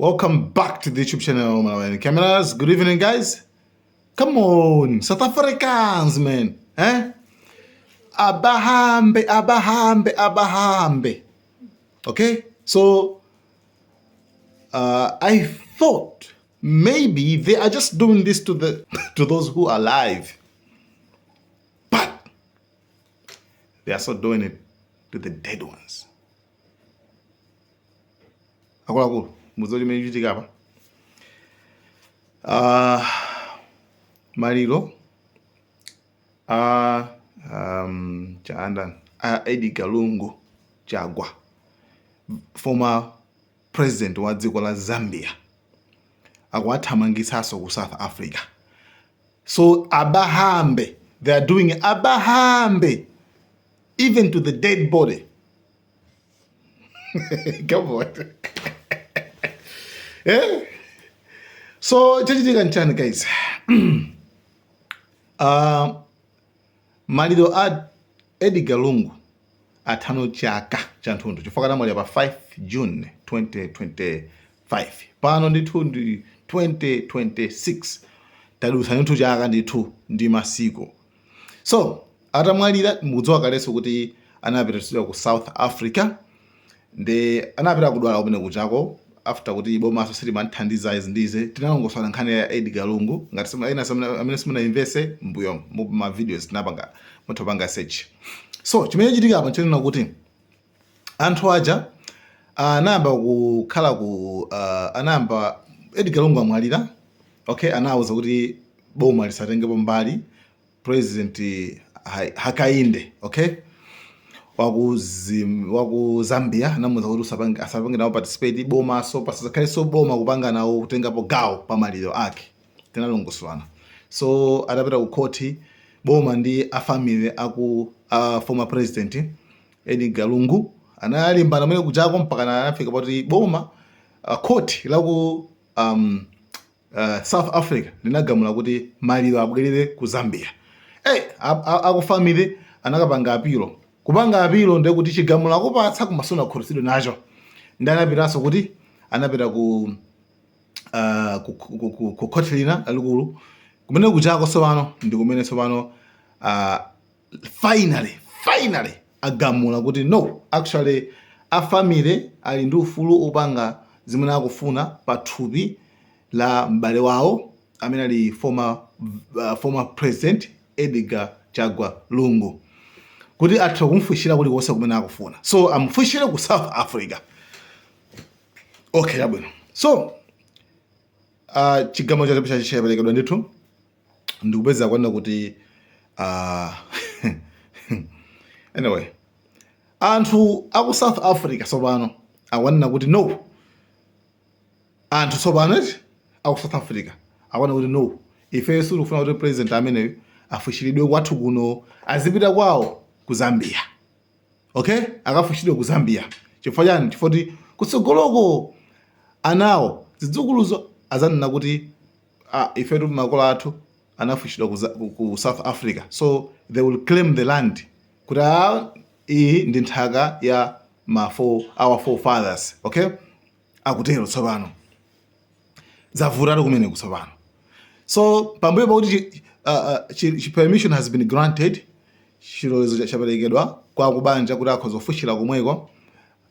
Welcome back to the YouTube channel, man. Cameras, good evening, guys. Come on, South Africans, man. Abahambe. Okay, so I thought maybe they are just doing this to to those who are alive, but they are also doing it to the dead ones. Marilo Edgar Lungu Chagwa, former president wa dziko la Zambia, akwathamangisaso ku South Africa. So abahambe, they are doing abahambe even to the dead body. Come on. Yeah. So chachitika nchani, guys. Malido ad Edgar Lungu atano chaka chantundu chifukana mwali pa 5 June 2025 pano ndi 2026 tadusa ntu chaka nditu ndi masiku. So atamwalira mudziwa kaleso kuti anapita ku South Africa ndi anapita kudwala kumene kuchako after kuti boma asosiri manthandiza izindize tinalongosana nkhani ya Edgar Lungu ngati amene simuna investe mbuyo mu ma videos tinapanga mutopanga search. So chimene chitika apa chenena kuti anthu aja anamba kukhala ku anamba Edgar Lungu amwalira, okay, anawuza kuti boma lisatengepo mbali President Hakainde, okay, waku Zambia namuza kuti asapange nawo participate boma so pasakhale so boma kupanga nawo kutengapo gawo pa maliro ake tinalongosolana. So adapita ku court boma ndi a family aku former president Edgar Lungu analimbana mene kuchako mpaka anafika pati boma court la ku South Africa linagamula kuti maliro abwerere ku Zambia. Aku family anakapanga apilo. Kupanga apilo ndiye kuti chigamulo akupatsa kumasona khulusidwe nacho. Ndi anapitaso kuti anapita ku court lina lalikulu kumene kuchako sopano ndi kumene sopano finally agamula kuti no, actually a family ali ndi ufulu upanga zimene akufuna pa thupi la m'bale wawo amene ali former president Edgar Chagwa Lungu kuti atha kumfushira kuti konse kumene akufuna. So amfushire ku South Africa. Okay, yabwino. So chigamulo cha chaperekedwa ndithu ndikupeza kwana kuti anyway anthu aku South Africa sopano akwanena kuti no, anthu sopano aku South Africa akwanena kuti no, ife sifuna kuti president ameneyo afushiridwe kwathu kuno azipita kwawo ku Zambia. Okay, akafushiridwe ku Zambia chifukwa chani? Chifukwa kutsogoloko anawo zidzukuluzo azanena kuti ife tu makolo athu anafushidwa ku South Africa, so they will claim the land kuti iyi ndi nthaka ya our forefathers. Okay, akutero tsopano zavuratu kumene kutsopano. So pambuyo pakuti permission has been granted, chilolezo chaperekedwa kwa kubanja kuti akhoza kufushira komweko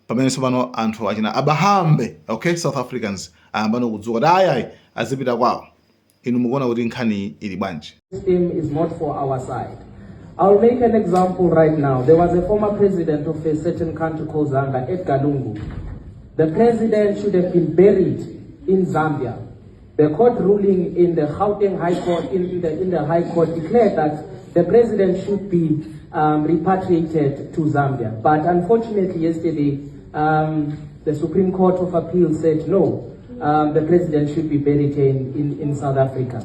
pamene tsopano anthu achina abahambe, okay, South Africans ayambano kudzuka kuti ayayi azipita kwawo. Inu mukuona kuti nkhani ili bwanji. System is not for our side. I'll make an example right now. There was a former president of a certain country called Zambia, Edgar Lungu. The president should have been buried in Zambia. The court ruling in the Gauteng High Court, in the High Court, declared that the president should be repatriated to Zambia. But unfortunately, yesterday, the Supreme Court of Appeal said no, the president should be buried in South Africa.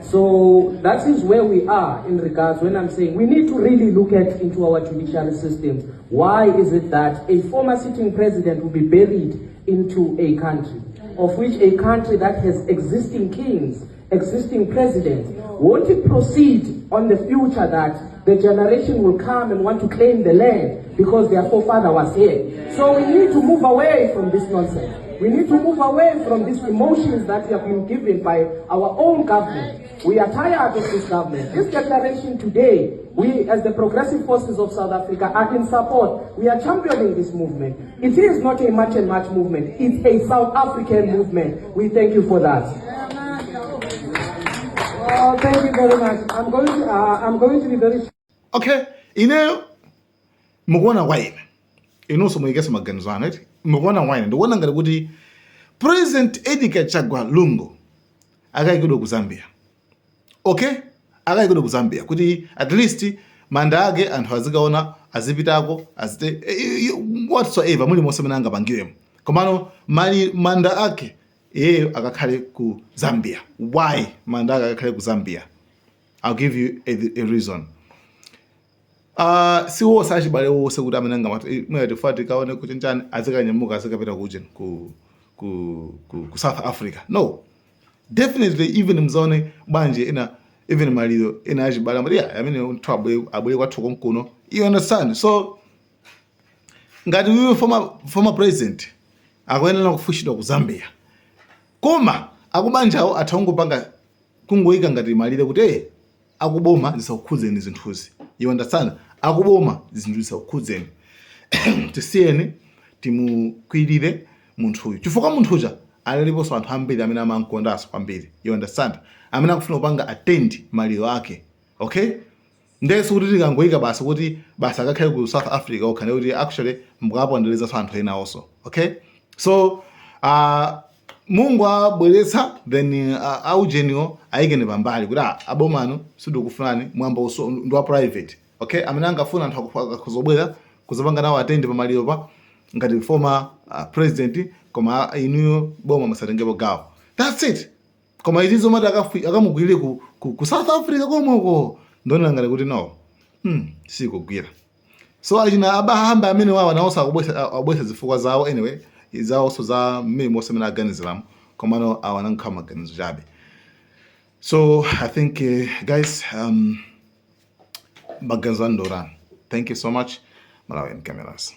So that is where we are in regards when I'm saying we need to really look into our judicial system. Why is it that a former sitting president will be buried into a country, of which a country that has existing kings existing president, won't it proceed on the future that the generation will come and want to claim the land because their forefather was here? So we need to move away from this nonsense. We need to move away from these emotions that we have been given by our own government. We are tired of this government. This declaration today, we as the progressive forces of South Africa are in support. We are championing this movement. It is not a march and march movement. It's a South African movement. We thank you for that. Oh, thank you very much. I'm going to be very... Okay, ineyo mukuona waine inonso muikesa maganizo ano iti mukuona waine ndikuona ngati kuti President Edgar Chagwa Lungu akayikidwa ku Zambia. Okay, akayikidwa ku Zambia kuti at least manda ake anthu azikaona azipitako azite whatsoever muli monse mene angapangiwemo komano manda ake iyeyo akakhale ku Zambia. Why manda ake akakhale ku Zambia? I'll give you a reason. Siwo sachibale wose kuti amene angamati mwati fati kaone kuti njani azikanyamuka azikapita kujen ku South Africa. No, definitely even mzaone banje ina even maliro ina achibale amati yeah, amene trouble abule kwathu konkuno. You understand? So ngati wiwe former president akuyenera kufushidwa ku Zambia, koma akubanjawo athangopanga kungoyika ngati malire kuti akuboma zisakukhudzeni zinthuzi. You understand? Akuboma zinthu zisakukhudzeni. Tisiyeni timukwirire munthu uyu chifukwa munthu uja aliliponso anthu ambiri amene amankondanso kwambiri. You understand? Amene akufuna kupanga attend maliro ake. Okay? Ndeso kuti tikangoyika basi kuti basi akakhale ku South Africa okhane kuti actually mukaponderezanso anthu ena also. Okay? So Mungu abweretsa then aujeniwo ayikene pambali kuti abomano sidikufunani mwamba ndo private. Okay, amene angafuna anthu akuzobwera kuzapanga nawo attend pamaliro pa ngati former president koma inuyo boma masatengepo gawo. That's it. Koma izizo mati akamugwirire ku South Africa komoko ndonera ngati kuti no sikugwira. So achina abahamba amene wawa nawonso akubwesa zifukwa zawo anyway izawonso za mmene monse amene aganiziramu komano awanankhama maganizo chabe. So I think guys maganizo andorana. Thank you so much. Malawian Cameras.